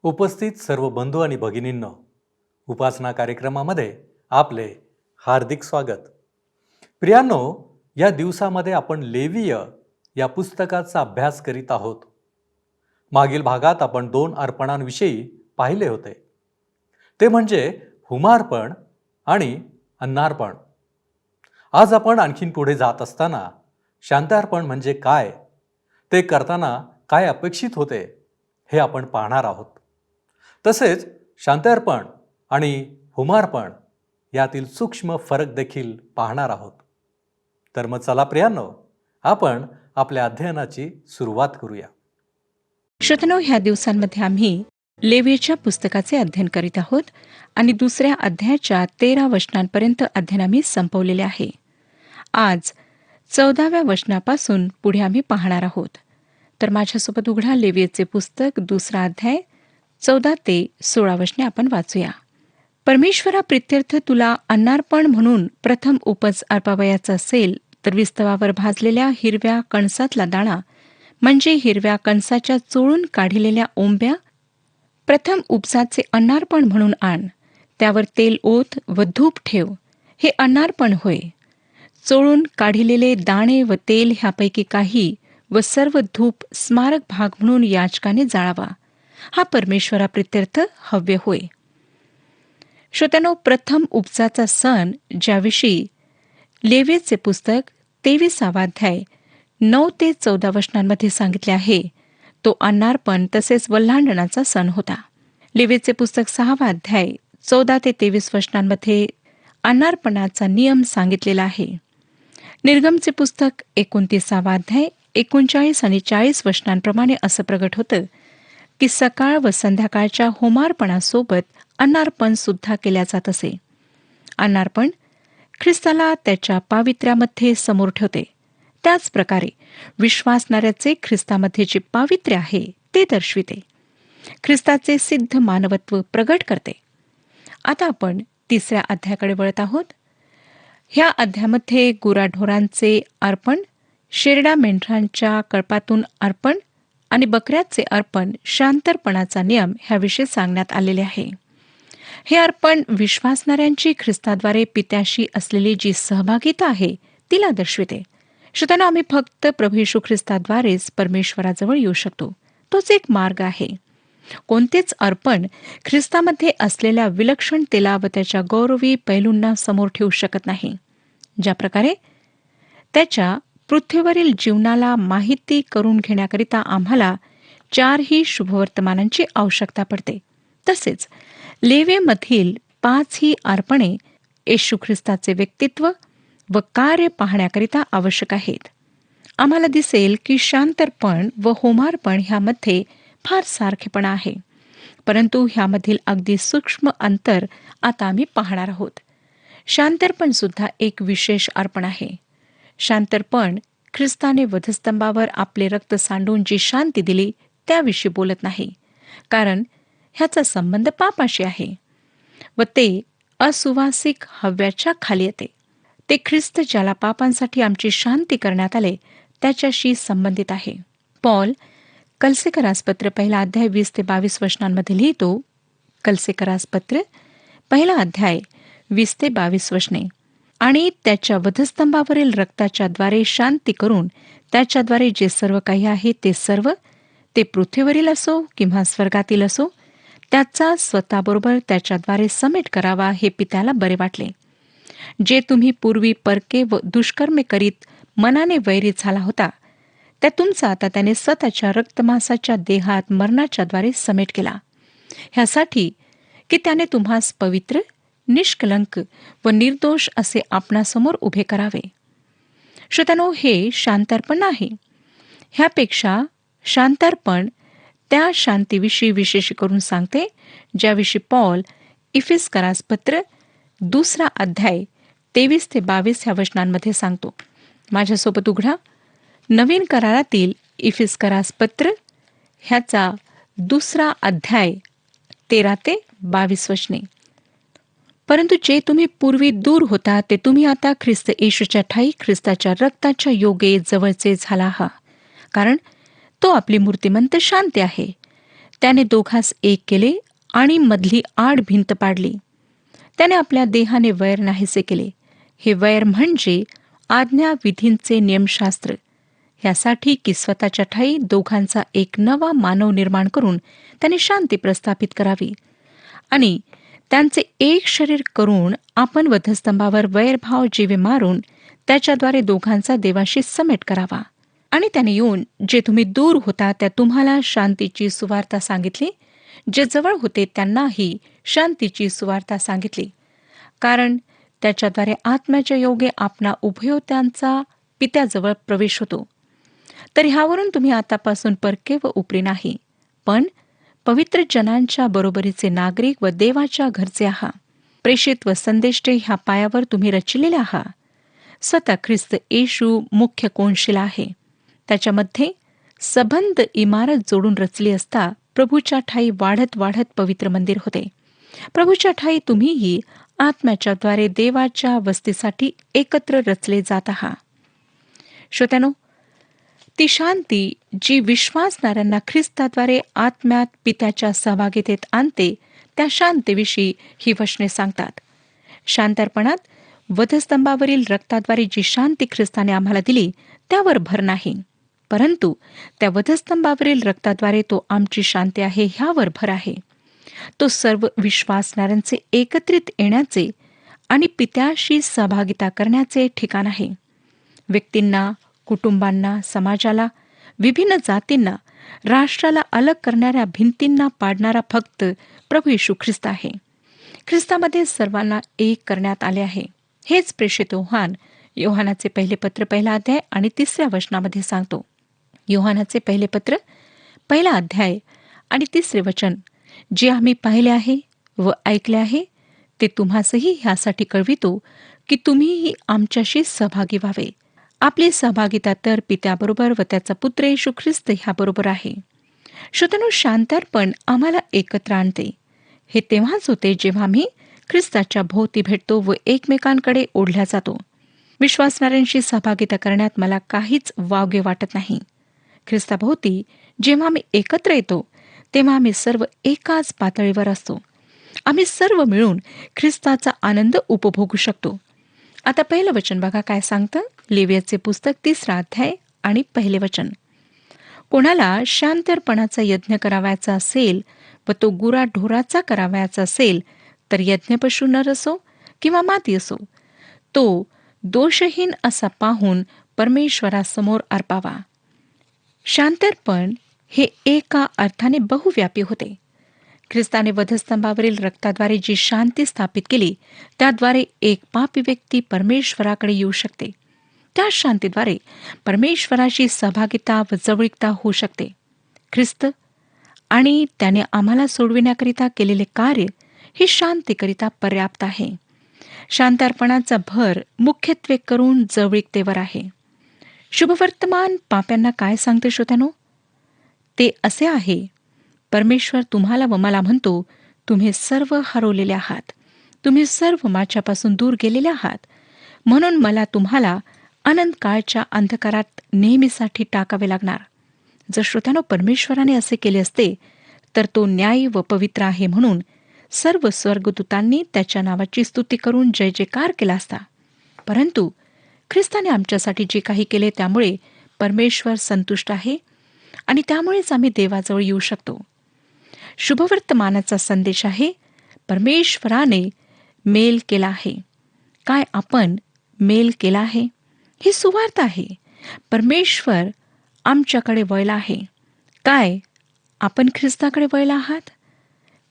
उपस्थित सर्व बंधू आणि भगिनींनो, उपासना कार्यक्रमामध्ये आपले हार्दिक स्वागत. प्रियांनो, या दिवसामध्ये आपण लेवीय या पुस्तकाचा अभ्यास करीत आहोत. मागील भागात आपण 2 अर्पणांविषयी पाहिले होते. ते म्हणजे हुमार्पण आणि अन्नार्पण. आज आपण आणखीन पुढे जात असताना शांतार्पण म्हणजे काय, ते करताना काय अपेक्षित होते, हे आपण पाहणार आहोत. तसेच शांतार्पण आणि होमार्पण यातील सूक्ष्म फरक देखील पाहणार आहोत. तर मग चला प्रियांनो, आपण आपल्या अध्ययनाची सुरुवात करूया. श्रोतनो, ह्या दिवसांमध्ये आम्ही लेवीच्या पुस्तकाचे अध्ययन करीत आहोत आणि दुसऱ्या अध्यायाच्या 13 वचनांपर्यंत अध्ययन आम्ही संपवलेले आहे. आज 14व्या वचनापासून पुढे आम्ही पाहणार आहोत. तर माझ्यासोबत उघडा लेवीचे पुस्तक 2रा अध्याय 14 ते 16 वचने आपण वाचूया. परमेश्वरा प्रित्यर्थ तुला अन्नार्पण म्हणून प्रथम उपज अर्पावयाचा असेल तर विस्तवावर भाजलेल्या हिरव्या कणसातला दाणा म्हणजे हिरव्या कणसाच्या चोळून काढलेल्या ओंब्या प्रथम उपसाचे अन्नार्पण म्हणून आण. त्यावर तेल ओत व धूप ठेव, हे अन्नार्पण होय. चोळून काढलेले दाणे व तेल ह्यापैकी काही व सर्व धूप स्मारक भाग म्हणून याजकाने जाळावा. हा परमेश्वराप्रित्यर्थ हव्य होय. श्रोत्यानो, प्रथम उपसाचा सण ज्याविषयी लेवीचे पुस्तक 23वा अध्याय 9 ते 14 वचनांमध्ये सांगितले आहे, तो अन्नार्पण तसेच वल्हांडणाचा सण होता. लेवीचे पुस्तक 6वा अध्याय 14 ते 23 वचनांमध्ये अन्नार्पणाचा नियम सांगितलेला आहे. निर्गमचे पुस्तक 29वा अध्याय 39 आणि 40 वचनांप्रमाणे असं प्रगट होतं की सकाळ व संध्याकाळच्या होमार्पणासोबत अन्नार्पण सुद्धा केल्या जात असे. अन्नार्पण ख्रिस्ताला त्याच्या पावित्र्यामध्ये समोर ठेवते. त्याच प्रकारे विश्वासणाऱ्याचे ख्रिस्तामध्ये जे पावित्र्य आहे ते दर्शविते, ख्रिस्ताचे सिद्ध मानवत्व प्रगट करते. आता आपण 3ऱ्या अध्यायाकडे वळत आहोत. ह्या अध्यायामध्ये गुराढोरांचे अर्पण, शेरडा मेंढरांच्या कळपातून अर्पण आणि बकऱ्याचे अर्पण, शांतार्पणाचा नियम ह्याविषयी सांगण्यात आलेले आहे. हे अर्पण विश्वासणाऱ्यांची ख्रिस्ताद्वारे पित्याशी असलेली जी सहभागिता आहे तिला दर्शविते. श्रोत्यांनो, आम्ही फक्त प्रभू येशू ख्रिस्ताद्वारेच परमेश्वराजवळ येऊ शकतो. तोच एक मार्ग आहे. कोणतेच अर्पण ख्रिस्तामध्ये असलेल्या विलक्षणतेला व त्याच्या गौरवी पैलूंना समोर ठेवू शकत नाही. ज्या प्रकारे त्याच्या पृथ्वीवरील जीवनाला माहिती करून घेण्याकरिता आम्हाला 4ही शुभवर्तमानांची आवश्यकता पडते, तसेच लेवीमधील 5ही अर्पणे येशू ख्रिस्ताचे व्यक्तित्व व कार्य पाहण्याकरिता आवश्यक आहेत. आम्हाला दिसेल की शांतार्पण व होमार्पण ह्यामध्ये फार सारखेपणा आहे, परंतु ह्यामधील अगदी सूक्ष्म अंतर आता आम्ही पाहणार आहोत. शांतार्पण सुद्धा एक विशेष अर्पण आहे. शांतार्पण ख्रिस्ताने वधस्तंभावर आपले रक्त सांडून जी शांती दिली त्याविषयी बोलत नाही, कारण ह्याचा संबंध पापाशी आहे व ते असुवासिक हव्याच्या खाली येते. ते ख्रिस्त ज्याला पापांसाठी आमची शांती करण्यात आले त्याच्याशी संबंधित आहे. पॉल कलसेकरासपत्र 1 अध्याय 20 ते 22 वचनांमध्ये लिहितो. कलसेकरासपत्र 1 अध्याय 20 ते 22 वचने. आणि त्याच्या वधस्तंभावरील रक्ताच्या द्वारे शांती करून त्याच्याद्वारे जे सर्व काही आहे ते सर्व, ते पृथ्वीवरील असो किंवा स्वर्गातील असो, त्याचा स्वतःबरोबर त्याच्याद्वारे समेट करावा, हे पित्याला बरे वाटले. जे तुम्ही पूर्वी परके व दुष्कर्मे करीत मनाने वैरी झाला होता, त्या तुमचा आता त्याने स्वतःच्या रक्तमांसाच्या देहात मरणाच्या द्वारे समेट केला, ह्यासाठी की त्याने तुम्हास पवित्र, निष्कलंक व निर्दोष असे आपणासमोर उभे करावे. श्रोत्यानो, हे शांतार्पण आहे. ह्यापेक्षा शांतार्पण त्या शांतीविषयी विशेष करून सांगते, ज्याविषयी पॉल इफिसकरासपत्र 2 अध्याय 23 ते 22 ह्या वचनांमध्ये सांगतो. माझ्यासोबत उघडा. नवीन करारातील इफिसकरासपत्र ह्याचा 2 अध्याय 13 ते 22 वचने. परंतु जे तुम्ही पूर्वी दूर होता ते तुम्ही आता ख्रिस्त येशूच्या ठायी ख्रिस्ताच्या रक्ताच्या योगे जवळचे झाला आहात, कारण तो आपली मूर्तिमंत शांती आहे. त्याने दोघांस एक केले आणि मधली आड भिंत पाडली. त्याने आपल्या देहाने वैर नाहीसे केले. हे वैर म्हणजे आज्ञाविधींचे नियमशास्त्र, यासाठी की स्वतःच्या ठायी दोघांचा एक नवा मानव निर्माण करून त्याने शांती प्रस्थापित करावी आणि त्यांचे एक शरीर करून आपण वधस्तंभावर वैरभाव जीवे मारून त्याच्याद्वारे दोघांचा देवाशी समेट करावा. आणि त्याने येऊन जे तुम्ही दूर होता त्या तुम्हाला शांतीची सुवार्ता सांगितली, जे जवळ होते त्यांनाही शांतीची सुवार्ता सांगितली, कारण त्याच्याद्वारे आत्म्याच्या योगे आपणा उभयोत्यांचा पित्याजवळ प्रवेश होतो. तर ह्यावरून तुम्ही आतापासून परके व उपरी नाही, पण पवित्र जनांच्या बरोबरीचे नागरिक व देवाच्या घरचे आहात. प्रेषित व संदेष्टे ह्या पायावर तुम्ही रचिलेले आहात. स्वतः ख्रिस्त येशू मुख्य कोनशिला आहे. त्याच्यामध्ये सबंध इमारत जोडून रचली असता प्रभूच्या ठाई वाढत वाढत पवित्र मंदिर होते. प्रभूच्या ठाई तुम्हीही आत्म्याच्याद्वारे देवाच्या वस्तीसाठी एकत्र रचले जात आहात. श्रोत्यानो, ती शांती जी विश्वासणाऱ्यांना ख्रिस्ताद्वारे आत्म्यात पित्याच्या सहभागितेत आणते, त्या शांतीविषयी ही वचने सांगतात. शांतार्पणात वधस्तंभावरील रक्ताद्वारे जी शांती ख्रिस्ताने आम्हाला दिली त्यावर भर नाही, परंतु त्या वधस्तंभावरील रक्ताद्वारे तो आमची शांती आहे ह्यावर भर आहे. तो सर्व विश्वासणाऱ्यांचे एकत्रित येण्याचे आणि पित्याशी सहभागिता करण्याचे ठिकाण आहे. व्यक्तींना, कुटुंबांना, समाजाला, विभिन्न जातींना, राष्ट्राला अलग करणाऱ्या भिंतींना पाडणारा फक्त प्रभू येशू ख्रिस्त आहे. ख्रिस्तामध्ये सर्वांना एक करण्यात आले आहे. हेच प्रेषित योहानाचे पहिले पत्र 1 अध्याय आणि 3 वचनामध्ये सांगतो. योहानाचे पहिले पत्र 1 अध्याय आणि 3 वचन, जे आम्ही पाहिले आहे व ऐकले आहे ते तुम्हासही ह्यासाठी कळवितो की तुम्हीही आमच्याशी सहभागी व्हावे. आपली सहभागिता तर पित्याबरोबर व त्याचा पुत्र येशू ख्रिस्त ह्याबरोबर आहे. श्रोत्यानो, शांतार्पण आम्हाला एकत्र आणते. हे तेव्हाच होते जेव्हा आम्ही ख्रिस्ताच्या भोवती भेटतो व एकमेकांकडे ओढल्या जातो. विश्वासणाऱ्यांशी सहभागिता करण्यात मला काहीच वावगे वाटत नाही. ख्रिस्ताभोवती जेव्हा आम्ही एकत्र येतो तेव्हा आम्ही सर्व एकाच पातळीवर असतो. आम्ही सर्व मिळून ख्रिस्ताचा आनंद उपभोगू शकतो. आता पहिलं वचन बघा काय सांगतं. लेवियाचे पुस्तक 3 अध्याय आणि 1 वचन. कोणाला शांतार्पणाचा यज्ञ करावयाचा असेल व तो गुराढोराचा करावयाचा असेल तर यज्ञपशू नर असो किंवा माती असो, तो दोषहीन असा पाहून परमेश्वरासमोर अर्पावा. शांतार्पण हे एका अर्थाने बहुव्यापी होते. ख्रिस्ताने वधस्तंभावरील रक्ताद्वारे जी शांती स्थापित केली त्याद्वारे एक पापी व्यक्ती परमेश्वराकडे येऊ शकते. त्या शांतीद्वारे परमेश्वराशी सहभागिता व जवळीकता होऊ शकते. ख्रिस्त आणि त्याने आम्हाला सोडविण्याकरिता केलेले कार्य हे शांतीकरिता पर्याप्त आहे. शांतार्पणाचा भर मुख्यत्वे करून जवळीकतेवर आहे. शुभवर्तमान पाप्यांना काय सांगते श्रोत्यानो? ते असे आहे, परमेश्वर तुम्हाला व मला म्हणतो, तुम्ही सर्व हरवलेले आहात, तुम्ही सर्व माझ्यापासून दूर गेलेले आहात, म्हणून मला तुम्हाला अनंत काळच्या अंधकारात नेहमीसाठी टाकावे लागणार. जर श्रोत्यानो परमेश्वराने असे केले असते तर तो न्यायी व पवित्र आहे म्हणून सर्व स्वर्गदूतांनी त्याच्या नावाची स्तुती करून जय जयकार केला असता. परंतु ख्रिस्ताने आमच्यासाठी जे काही केले त्यामुळे परमेश्वर संतुष्ट आहे आणि त्यामुळेच आम्ही देवाजवळ येऊ शकतो. शुभवर्तमानाचा संदेश आहे, परमेश्वराने मेल केला आहे. काय आपण मेल केला आहे? ही सुवार्ता आहे. परमेश्वर आमच्याकडे वळला आहे. काय आपण ख्रिस्ताकडे वळला आहात?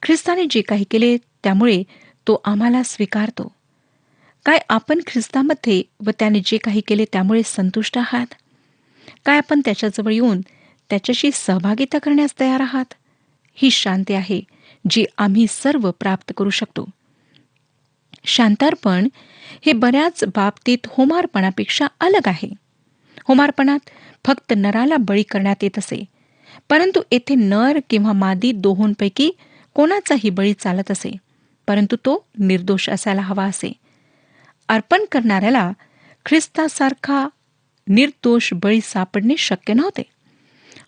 ख्रिस्ताने जे काही केले त्यामुळे तो आम्हाला स्वीकारतो. काय आपण ख्रिस्तामध्ये व त्याने जे काही केले त्यामुळे संतुष्ट आहात? काय आपण त्याच्याजवळ येऊन त्याच्याशी सहभागिता करण्यास तयार आहात? ही शांती आहे जी आम्ही सर्व प्राप्त करू शकतो. शांतार्पण हे बऱ्याच बाबतीत होमार्पणापेक्षा अलग आहे. होमार्पणात फक्त नराला बळी करण्यात येत असे, परंतु येथे नर किंवा मादी दोहोंपैकी कोणाचाही बळी चालत असे, परंतु तो निर्दोष असायला हवा असे. अर्पण करणाऱ्याला ख्रिस्तासारखा निर्दोष बळी सापडणे शक्य नव्हते.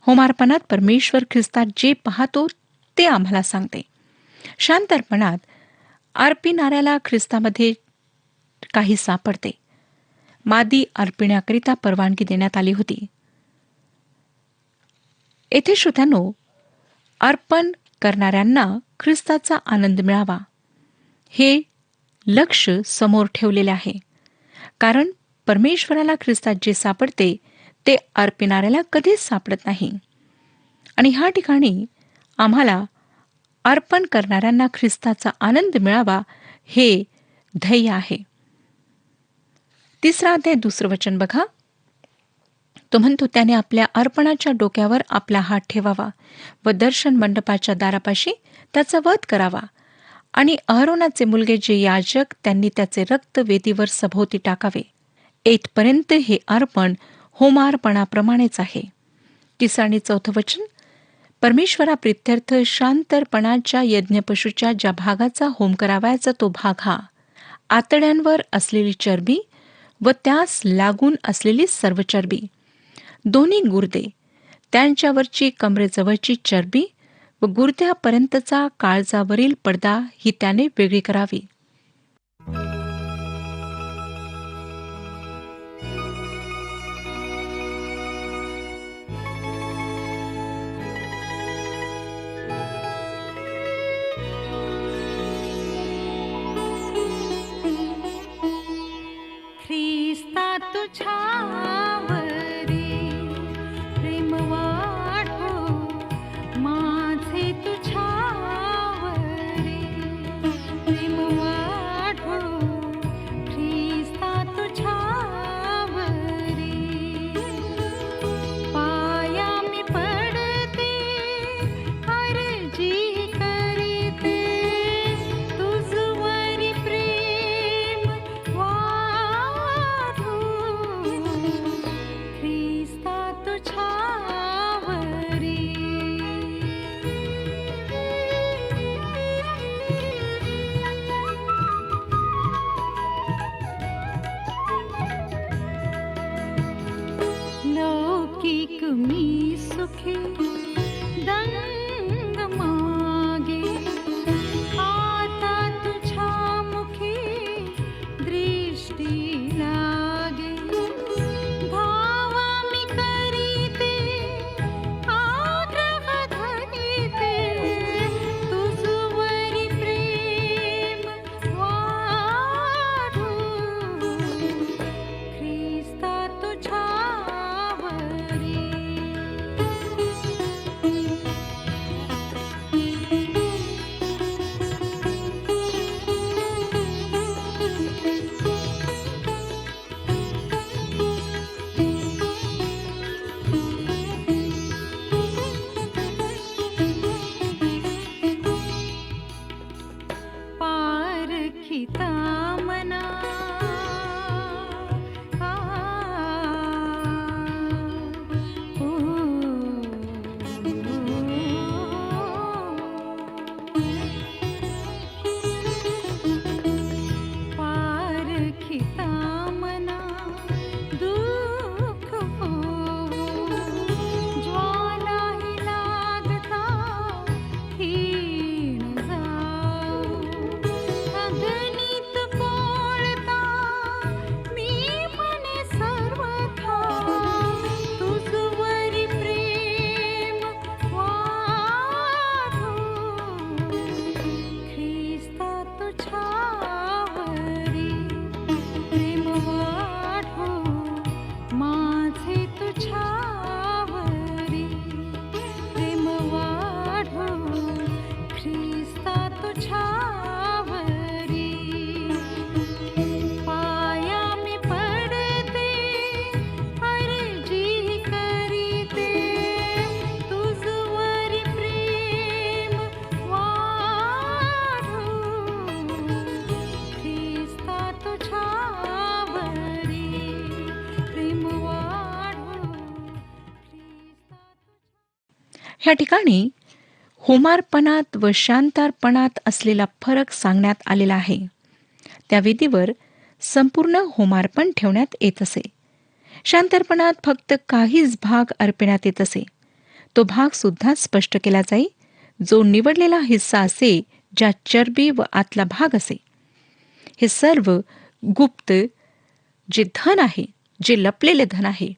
होमार्पणात परमेश्वर ख्रिस्तात जे पाहतो ते आम्हाला सांगते. शांत अर्पणात अर्पिणाऱ्याला ख्रिस्तामध्ये काही सापडते. मादी अर्पिण्याकरिता परवानगी देण्यात आली होती. येथे श्रोत्यांनो, अर्पण करणाऱ्यांना ख्रिस्ताचा आनंद मिळावा हे लक्ष समोर ठेवलेले आहे. कारण परमेश्वराला ख्रिस्तात जे सापडते ते अर्पिणाऱ्याला कधीच सापडत नाही. आणि ह्या ठिकाणी आम्हाला अर्पण करणाऱ्यांना ख्रिस्ताचा आनंद मिळावा हे ध्येय आहे. 3 अध्याय 2 वचन बघा. तो म्हणतो, त्याने आपल्या अर्पणाच्या डोक्यावर आपला हात ठेवावा व दर्शन मंडपाच्या दारापाशी त्याचा वध करावा. आणि अहरोनाचे मुलगे जे याजक, त्यांनी त्याचे रक्त वेदीवर सभोवती टाकावे. येथपर्यंत हे अर्पण होमार्पणाप्रमाणेच आहे. 3 आणि 4 वचन. परमेश्वराप्रित्यर्थ शांतर्पणाच्या यज्ञपशूच्या ज्या भागाचा होम करावयाचा तो भाग हा, आतड्यांवर असलेली चरबी व त्यास लागून असलेली सर्व चरबी, दोन्ही गुर्दे, त्यांच्यावरची कमरेजवळची चरबी व गुर्द्यापर्यंतचा काळजावरील पडदा ही त्याने वेगळी करावी. ख्रिस्ता तुझ्यावरी प्रेम वाढो, माझे तुझ्यावरी प्रेम वाढो. ख्रिस्ता तुझ्यावरी पाया मी पडते, अर्जी करीते, तुझवरी प्रेम वाढो. ख्रिस्ता तुझ्यावरी लौकिक मी सुखी दंग मागे, आता तुझ्या मुखी दृष्टी लागे. भावा मी करीते, आग्रह धरीते, तुझवरी प्रेम वाढो. ख्रिस्ता तुझ्यावरी पारखिता मना, ओ, पारखिता मना, दुःख हो, ज्वालाही लागता हीन जाऊ. अग्नीत पोळता मी मने सर्वथा, तुझवरी प्रेम वाढो. ख्रिस्ता तुझ्यावरी प्रेम वाढो, माझे तुझ्यावरी प्रेम वाढो. ख्रिस्ता तुझ्यावरी पाया मी पडते, अर्जी करीते, तुझवरी प्रेम वाढो. ख्रिस्ता तुझ्यावरी प्रेम वाढो. ख्रिस्ता ह्या ठिकाणी होमार्पणात व शांतार्पणात असलेला फरक सांगण्यात आलेला आहे. त्या वेदीवर संपूर्ण होमार्पण ठेवण्यात येत असे. शांतार्पणात फक्त काहीच भाग अर्पण्यात येत असे. तो भाग सुद्धा स्पष्ट केला जाई, जो निवडलेला हिस्सा असे, ज्यात चरबी व आतला भाग असे. हे सर्व गुप्त जे धन आहे, जे लपलेले धन आहे,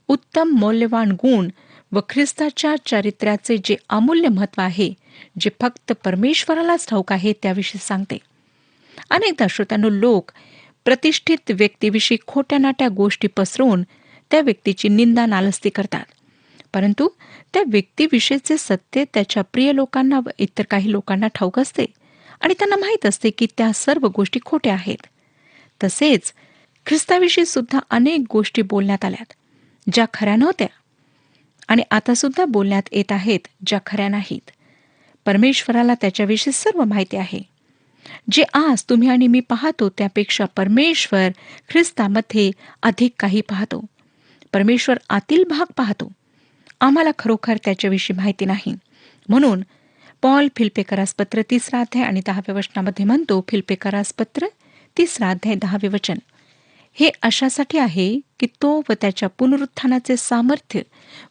उत्तम मौल्यवान गुण व ख्रिस्ताच्या चारित्र्याचे जे अमूल्य महत्त्व आहे, जे फक्त परमेश्वरालाच ठाऊक आहे, त्याविषयी सांगते. अनेकदा श्रोत्यांनो, लोक प्रतिष्ठित व्यक्तीविषयी खोट्या नाट्या गोष्टी पसरवून त्या व्यक्तीची निंदा नालस्ती करतात. परंतु त्या व्यक्तीविषयीचे सत्य त्याच्या प्रिय लोकांना व इतर काही लोकांना ठाऊक असते आणि त्यांना माहीत असते की त्या सर्व गोष्टी खोट्या आहेत. तसेच ख्रिस्ताविषयी सुद्धा अनेक गोष्टी बोलण्यात आल्यात, ज्या खऱ्या नव्हत्या आणि आता सुद्धा बोलण्यात येत आहेत, ज्या खऱ्या नाहीत. परमेश्वराला त्याच्याविषयी सर्व माहिती आहे. जे आज तुम्ही आणि मी पाहतो त्यापेक्षा परमेश्वर ख्रिस्तामध्ये अधिक काही पाहतो. परमेश्वर आतील भाग पाहतो. आम्हाला खरोखर त्याच्याविषयी माहिती नाही. म्हणून पॉल फिलिप्पियरास पत्र 3 अध्याय आणि 10 वचनामध्ये म्हणतो, फिलिप्पियरास पत्र 3 अध्याय 10 वचन, हे अशासाठी आहे की तो व त्याच्या पुनरुत्थानाचे सामर्थ्य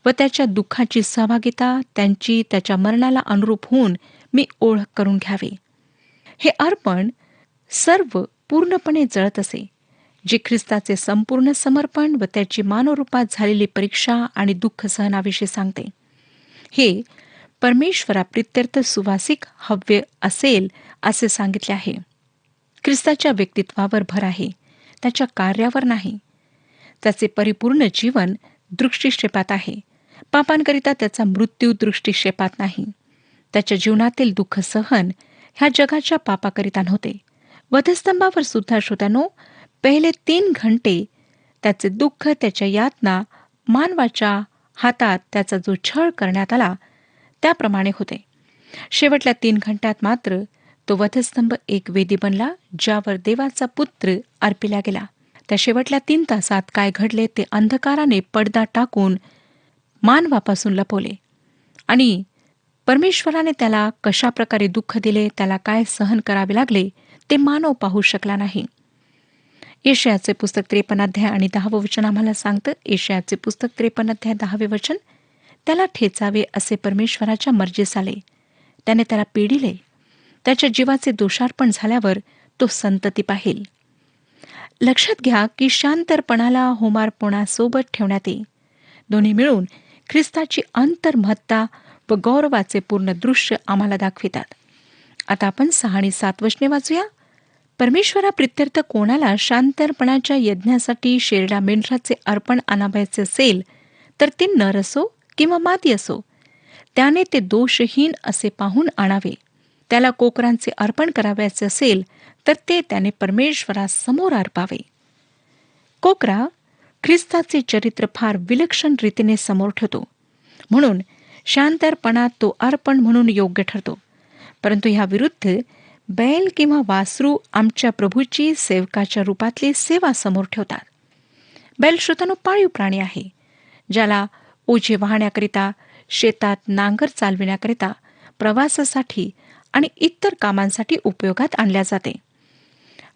व त्याच्या दुःखाची सहभागिता त्यांची त्याच्या मरणाला अनुरूप होऊन मी ओळख करून घ्यावे. हे अर्पण सर्व पूर्णपणे जळत असे, जे ख्रिस्ताचे संपूर्ण समर्पण व त्याची मानवरूपात झालेली परीक्षा आणि दुःख सहनाविषयी सांगते. हे परमेश्वराप्रित्यर्थ सुवासिक हव्य असेल असे सांगितले आहे. ख्रिस्ताच्या व्यक्तित्वावर भर आहे, त्याच्या कार्यावर नाही. त्याचे परिपूर्ण जीवन दृष्टिक्षेपात आहे. पापांकरिता त्याचा मृत्यू दृष्टिक्षेपात नाही. त्याच्या जीवनातील दुःख सहन ह्या जगाच्या पापाकरिता नव्हते. वधस्तंभावर सुद्धा श्रोत्यानो, पहिले 3 घंटे त्याचे दुःख, त्याच्या यातना, मानवाच्या हातात त्याचा जो छळ करण्यात आला त्याप्रमाणे होते. शेवटल्या 3 घंट्यात मात्र तो वधस्तंभ एक वेदी बनला, ज्यावर देवाचा पुत्र अर्पिला गेला. त्या शेवटल्या 3 तासात काय घडले ते अंधकाराने पडदा टाकून मानवापासून लपवले आणि परमेश्वराने त्याला कशा प्रकारे दुःख दिले, त्याला काय सहन करावे लागले ते मानव पाहू शकला नाही. यशायाचे पुस्तक 53 अध्याय आणि 10 वचन आम्हाला सांगतं. यशायाचे पुस्तक 53 अध्याय 10 वचन, त्याला ठेचावे असे परमेश्वराच्या मर्जीस आले, त्याने त्याला पिडिले. त्याच्या जीवाचे दोषार्पण झाल्यावर तो संतती पाहिल. लक्षात घ्या की शांतर्पणाला होमार्पणासोबत ठेवण्यात येईल. दोन्ही मिळून ख्रिस्ताची अंतर्महत्ता व गौरवाचे पूर्ण दृश्य आम्हाला दाखवितात. आता आपण 6 आणि 7 वचने वाचूया. परमेश्वराप्रित्यर्थ कोणाला शांतर्पणाच्या यज्ञासाठी शेरडा मेंढराचे अर्पण आणावयाचे असेल तर ते नर असो किंवा मादी असो, त्याने ते दोषहीन असे पाहून आणावे. त्याला कोकरांचे अर्पण करावयाचे असेल तर ते त्याने परमेश्वरासमोर अर्पावे. कोकरा ख्रिस्ताचे चरित्र फार विलक्षण रीतीने समोर ठेवतो, म्हणून शांतर्पणात तो अर्पण म्हणून योग्य ठरतो. परंतु ह्या विरुद्ध बैल किंवा वासरू आमच्या प्रभूची सेवकाच्या रूपातली सेवा समोर ठेवतात. बैल श्रोतानो पाळीव प्राणी आहे, ज्याला ओझे वाहण्याकरिता, शेतात नांगर चालविण्याकरिता, प्रवासासाठी आणि इतर कामांसाठी उपयोगात आणल्या जाते.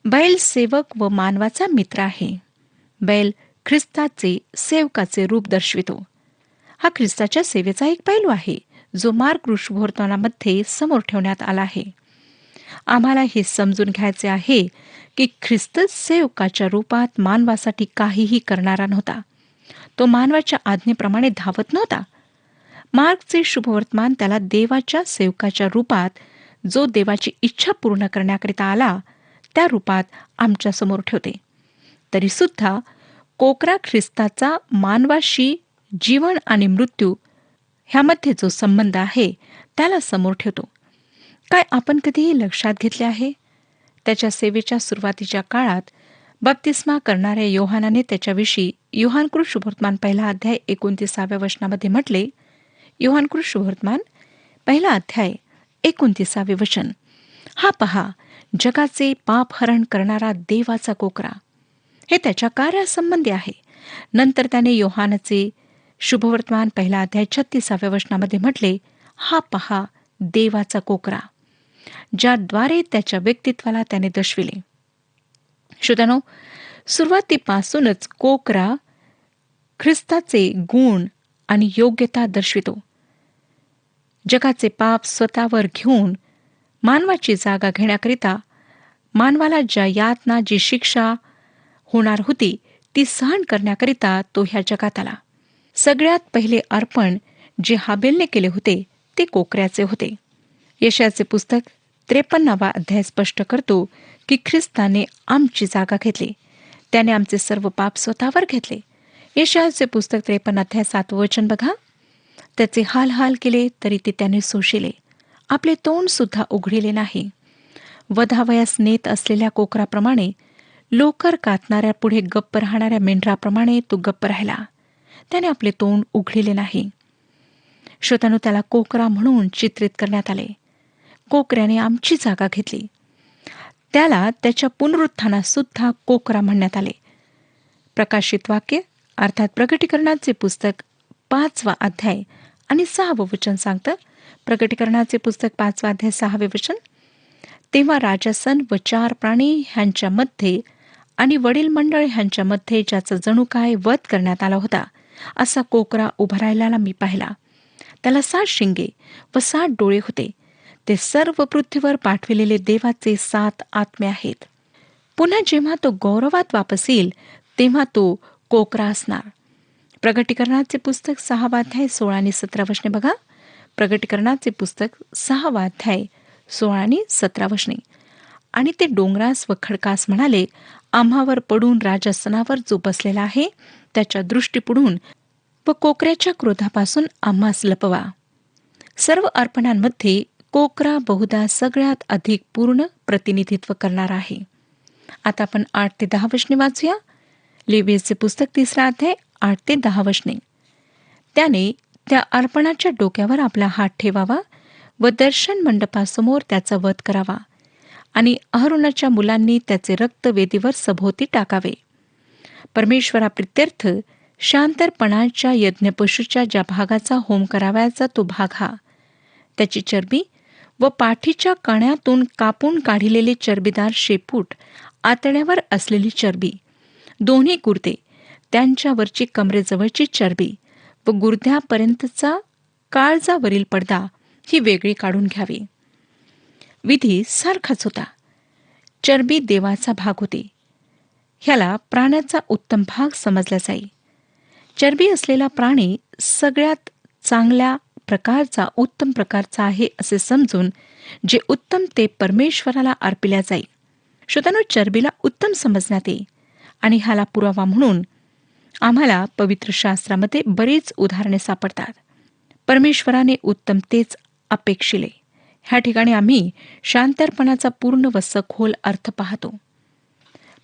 बैल सेवक व मानवाचा मित्र आहे. बैल ख्रिस्ताचे सेवकाचे रूप दर्शवितो. हा ख्रिस्ताच्या सेवेचा एक पैलू आहे, जो मार्ग ऋषभवर्तमानामध्ये समोर ठेवण्यात आला आहे. आम्हाला हे समजून घ्यायचे आहे की ख्रिस्त सेवकाच्या रूपात मानवासाठी काहीही करणारा नव्हता. तो मानवाच्या आज्ञेप्रमाणे धावत नव्हता. मार्गचे शुभवर्तमान त्याला देवाच्या सेवकाच्या रूपात, जो देवाची इच्छा पूर्ण करण्याकरिता आला, त्या रूपात आमच्या समोर ठेवते. तरी सुद्धा कोकरा ख्रिस्ताचा मानवाशी जीवन आणि मृत्यू ह्यामध्ये जो संबंध आहे त्याला समोर ठेवतो. काय आपण कधीही लक्षात घेतले आहे? त्याच्या सेवेच्या सुरुवातीच्या काळात बप्तिस्मा करणाऱ्या योहानाने त्याच्याविषयी योहानकृत शुभवर्तमान 1 अध्याय 29 वचनामध्ये म्हटले. योहानकृत शुभवर्तमान 1 अध्याय 29 वचन, हा पहा जगाचे पापहरण करणारा देवाचा कोकरा. हे त्याच्या कार्यासंबंधी आहे. नंतर त्याने योहानचे शुभवर्तमान 1 अध्याय 36 वचनामध्ये म्हटले, हा पहा देवाचा कोकरा, ज्याद्वारे त्याच्या व्यक्तित्वाला त्याने दर्शविले. श्रोत्यानो, सुरुवातीपासूनच कोकरा ख्रिस्ताचे गुण आणि योग्यता दर्शवितो. जगाचे पाप स्वतःवर घेऊन मानवाची जागा घेण्याकरिता मानवाला ज्या यातना, जी शिक्षा होणार होती ती सहन करण्याकरिता तो ह्या जगात आला. सगळ्यात पहिले अर्पण जे हाबेलने केले होते ते कोकऱ्याचे होते. यशाचे पुस्तक 53वा अध्याय स्पष्ट करतो की ख्रिस्ताने आमची जागा घेतली. त्याने आमचे सर्व पाप स्वतःवर घेतले. यशाचे पुस्तक 53 अध्याय 7 वचन बघा. त्याचे हाल हाल केले तरी ते त्याने सोशिले, आपले तोंड सुद्धा उघडिले नाही. वधावयास नेत असलेल्या कोकराप्रमाणे, लोकर कातणाऱ्या पुढे गप्प राहणाऱ्या मेंढराप्रमाणे तो गप्प राहिला. त्याने आपले तोंड उघडिले नाही. श्रोतांनो, त्याला कोकरा म्हणून चित्रित करण्यात आले. कोकऱ्याने आमची जागा घेतली. त्याला त्याच्या पुनरुत्थानात सुद्धा कोकरा म्हणण्यात आले. प्रकाशित वाक्य अर्थात प्रकटीकरणाचे पुस्तक 5वा अध्याय आणि 6वं वचन सांगतं. प्रकटीकरणाचे पुस्तक 5वा अध्याय 6वे वचन. तेव्हा राजासन व 4 प्राणी ह्यांच्यामध्ये आणि वडील मंडळ ह्यांच्यामध्ये ज्याचा जणू काय वध करण्यात आला होता असा कोकरा उभा राहिलेला मी पाहिला. त्याला 7 शिंगे व 7 डोळे होते. ते सर्व पृथ्वीवर पाठविलेले देवाचे 7 आत्मे आहेत. पुन्हा जेव्हा तो गौरवात वापस येईल तेव्हा तो कोकरा असणार. प्रगटीकरणाचे पुस्तक 6वा अध्याय 16 आणि 17 वचने बघा. प्रगटीकरणाचे पुस्तक 6वा अध्याय 16 आणि 17 वचने. आणि ते डोंगरास व खडकास म्हणाले, आम्हावर पडून राजासनावर जो बसलेला आहे त्याच्या दृष्टी पुढून व कोकऱ्याच्या क्रोधापासून आम्हास लपवा. सर्व अर्पणांमध्ये कोकरा बहुधा सगळ्यात अधिक पूर्ण प्रतिनिधित्व करणार आहे. आता आपण 8 ते 10 वचने वाचूया. लेवीचे पुस्तक 3रा अध्याय 8 ते 10 वचने. त्याने त्या अर्पणाच्या डोक्यावर आपला हात ठेवावा व दर्शन मंडपासमोर त्याचा वध करावा आणि अहरोनाच्या मुलांनी त्याचे रक्त वेदीवर सभोवती टाकावे. परमेश्वराप्रित्यर्थ शांतरपणाच्या यज्ञपशूच्या ज्या भागाचा होम करावयाचा तो भाग हा. त्याची चरबी व पाठीच्या कण्यातून कापून काढिलेले चरबीदार शेपूट, आतड्यावर असलेली चरबी, दोन्ही गुर्दे, त्यांच्यावरची कमरेजवळची चरबी व गुर्द्यापर्यंतचा काळजावरील पडदा ही वेगळी काढून घ्यावी. विधी सारखाच होता. चरबी देवाचा भाग होती. ह्याला प्राण्याचा उत्तम भाग समजला जाई. चरबी असलेला प्राणी सगळ्यात चांगल्या प्रकारचा, उत्तम प्रकारचा आहे असे समजून जे उत्तम ते परमेश्वराला अर्पिल्या जाई. श्रोतांनो, चरबीला उत्तम समजण्यात येईल आणि ह्याला पुरावा म्हणून आम्हाला पवित्र शास्त्रामध्ये बरीच उदाहरणे सापडतात. परमेश्वराने उत्तम तेच अपेक्षिले. ह्या ठिकाणी आम्ही शांतर्पणाचा पूर्ण व सखोल अर्थ पाहतो.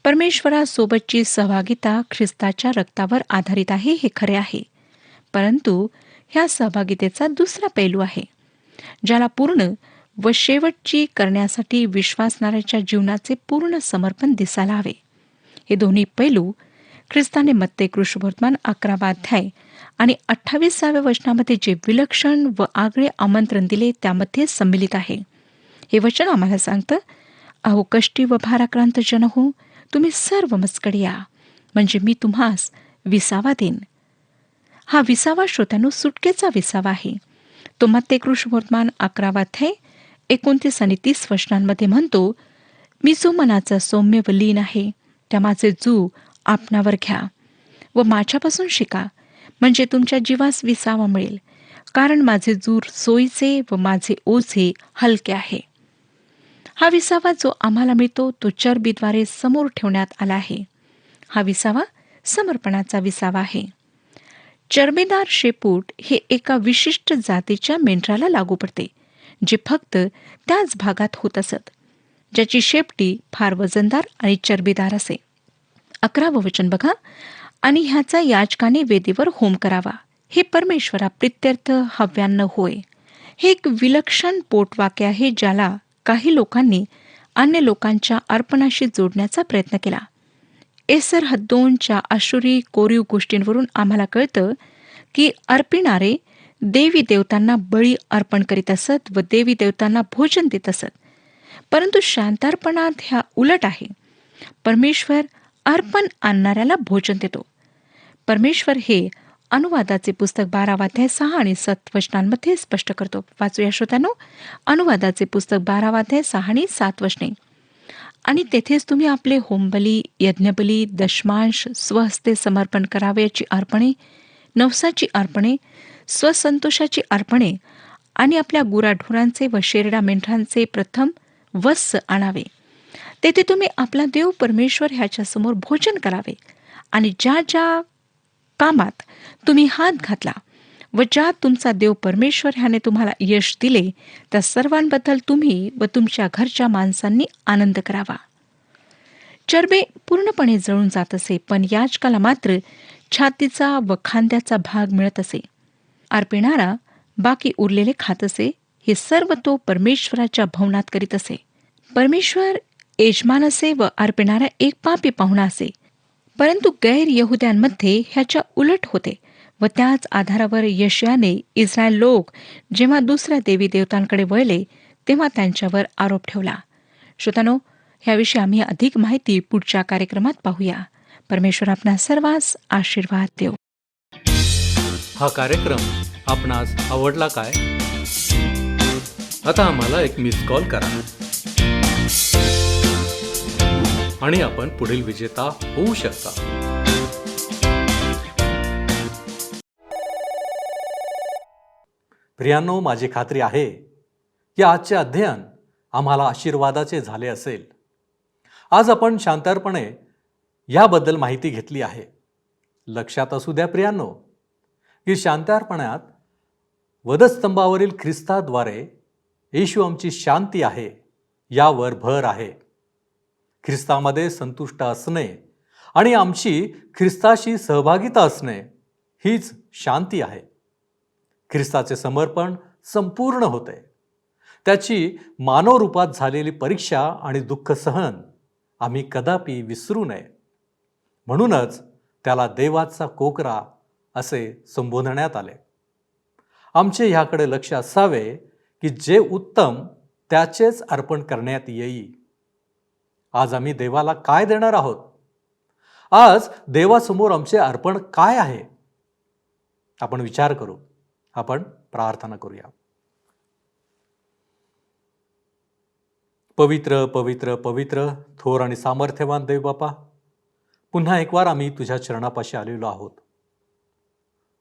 परमेश्वरासोबतची सहभागिता ख्रिस्ताच्या रक्तावर आधारित आहे हे खरे आहे, परंतु ह्या सहभागितेचा दुसरा पैलू आहे ज्याला पूर्ण व शेवटची करण्यासाठी विश्वासणाऱ्याच्या जीवनाचे पूर्ण समर्पण दिसायला हवे. हे दोन्ही पैलू ख्रिस्ताने मत्ते कृष्णवर्तमान 11वा अध्याय आणि 28व्या वचनामध्ये जे विलक्षण व आगळे आमंत्रण दिले त्यामध्ये सम्मिलित आहे. हे वचन आम्हाला सांगतं, अहो कष्टी व भाराक्रांत जन हो, तुम्ही सर्व मजकडे या, म्हणजे मी तुम्हास विसावा देईन. हा विसावा श्रोत्यांनो सुटकेचा विसावा आहे. तो मत्ते कृष्णवर्तमान 11वा अध्याय 29 आणि 30 वचनांमध्ये म्हणतो, मी जो मनाचा सौम्य व लीन आहे त्या माझे जू आपणावर घ्या व माझ्यापासून शिका, म्हणजे तुमच्या जीवास विसावा मिळेल, कारण माझे जूर सोयीचे व माझे ओझे हलके आहे. हा विसावा जो आम्हाला मिळतो तो चरबीद्वारे समोर ठेवण्यात आला आहे. हा विसावा समर्पणाचा विसावा आहे. चरबीदार शेपूट हे एका विशिष्ट जातीच्या मेंढराला लागू पडते, जे फक्त त्याच भागात होत असत, ज्याची शेपटी फार वजनदार आणि चरबीदार असे. 11वं वचन बघा. आणि ह्याचा याजकाने वेदीवर होम करावा, हे परमेश्वराप्रित्यर्थ हव्यान्न होय. हे एक विलक्षण पोटवाक्य आहे ज्याला काही लोकांनी अन्य लोकांच्या अर्पणाशी जोडण्याचा प्रयत्न केला. एसर हद्दोनच्या आशुरी कोरीव गोष्टींवरून आम्हाला कळतं की अर्पिणारे देवी देवतांना बळी अर्पण करीत असत व देवी देवतांना भोजन देत असत, परंतु शांतार्पणात ह्या उलट आहे. परमेश्वर अर्पण आणणाऱ्याला भोजन देतो. परमेश्वर हे अनुवादाचे पुस्तक 12 अध्याय 6 आणि 7 वचनांमध्ये स्पष्ट करतो. वाचूया श्रोत्यानो, अनुवादाचे पुस्तक 12 अध्याय 6 आणि 7 वचने. आणि तेथेच तुम्ही आपले होमबली, यज्ञबली, दशमांश, स्वहस्ते समर्पण करावयाची अर्पणे, नवसाची अर्पणे, स्वसंतोषाची अर्पणे आणि आपल्या गुराढोरांचे व शेरडा मेंढरांचे प्रथम वत्स आणावे. तेथे तुम्ही आपला देव परमेश्वर ह्याच्यासमोर भोजन करावे. आणि ज्या ज्या कामात तुम्ही हात घातला व ज्यात तुमचा देव परमेश्वर ह्याने तुम्हाला यश दिले, त्या सर्वांबद्दल तुम्ही व तुमच्या घरच्या माणसांनी आनंद करावा. चरबे पूर्णपणे जळून जात असे, पण याजकाला मात्र छातीचा व खांद्याचा भाग मिळत असे. अर्पिणारा बाकी उरलेले खात असे. हे सर्व तो परमेश्वराच्या भवनात करीत असे. परमेश्वर यजमान असे व अर्पिणारा एक पापी पाहुणा असे. परंतु गैर यहुद्यांमध्ये ह्याच्या उलट होते व त्याच आधारावर यशायाने इस्रायल लोक जेव्हा दुसऱ्या देवी देवतांकडे वळले तेव्हा त्यांच्यावर आरोप ठेवला. श्रोतांनो, ह्याविषयी आम्ही अधिक माहिती पुढच्या कार्यक्रमात पाहूया. परमेश्वर आपणा सर्वांस आशीर्वाद देव. हा कार्यक्रम आपणास आवडला काय? आता आम्हाला एक मिस कॉल करा आणि आपण पुढील विजेता होऊ शकता. प्रियांनो, माझी खात्री आहे की आजचे अध्ययन आम्हाला आशीर्वादाचे झाले असेल. आज आपण शांतपणे याबद्दल माहिती घेतली आहे. लक्षात असू द्या प्रियांनो की शांतपणात वधस्तंभावरील ख्रिस्ताद्वारे येशू आमची शांती आहे यावर भर आहे. ख्रिस्तामध्ये संतुष्ट असणे आणि आमची ख्रिस्ताशी सहभागिता असणे हीच शांती आहे. ख्रिस्ताचे समर्पण संपूर्ण होते. त्याची मानव रूपात झालेली परीक्षा आणि दुःख सहन आम्ही कदापि विसरू नये. म्हणूनच त्याला देवाचा कोकरा असे संबोधण्यात आले. आमचे ह्याकडे लक्ष असावे की जे उत्तम त्याचेच अर्पण करण्यात येईल. आज आम्ही देवाला काय देणार आहोत? आज देवासमोर आमचे अर्पण काय आहे? आपण विचार करू. आपण प्रार्थना करूया. पवित्र पवित्र पवित्र थोर आणि सामर्थ्यवान देव बापा, पुन्हा एक वार आम्ही तुझ्या चरणापाशी आलेलो आहोत.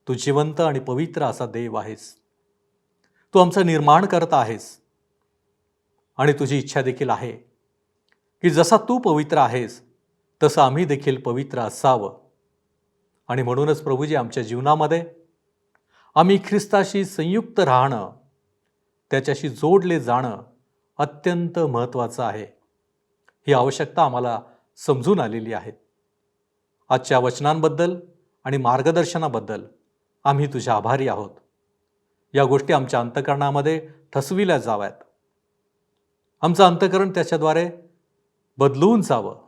तू जिवंत आणि पवित्र असा देव आहेस. तू आमचा निर्माण करता आहेस आणि तुझी इच्छा देखील आहे की जसा तू पवित्र आहेस तसं आम्ही देखील पवित्र असावं. आणि म्हणूनच प्रभूजी, आमच्या जीवनामध्ये आम्ही ख्रिस्ताशी संयुक्त राहणं, त्याच्याशी जोडले जाणं अत्यंत महत्त्वाचं आहे. ही आवश्यकता आम्हाला समजून आलेली आहे. आजच्या वचनांबद्दल आणि मार्गदर्शनाबद्दल आम्ही तुझ्या आभारी आहोत. या गोष्टी आमच्या अंतःकरणामध्ये ठसविल्या जाव्यात. आमचं अंतःकरण त्याच्याद्वारे बदलून जावं.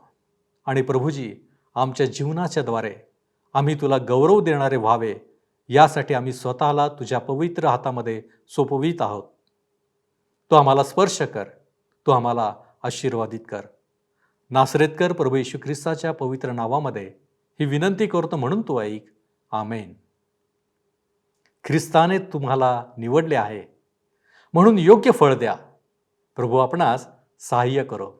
आणि प्रभूजी, आमच्या जीवनाच्या द्वारे आम्ही तुला गौरव देणारे व्हावे, यासाठी आम्ही स्वतःला तुझ्या पवित्र हातामध्ये सोपवित आहोत. तो आम्हाला स्पर्श कर. तो आम्हाला आशीर्वादित कर. नासरेतकर प्रभू येशू ख्रिस्ताच्या पवित्र नावामध्ये ही विनंती करतो, म्हणून तू ऐक. आमेन. ख्रिस्ताने तुम्हाला निवडले आहे म्हणून योग्य फळ द्या. प्रभू आपणास सहाय्य करो.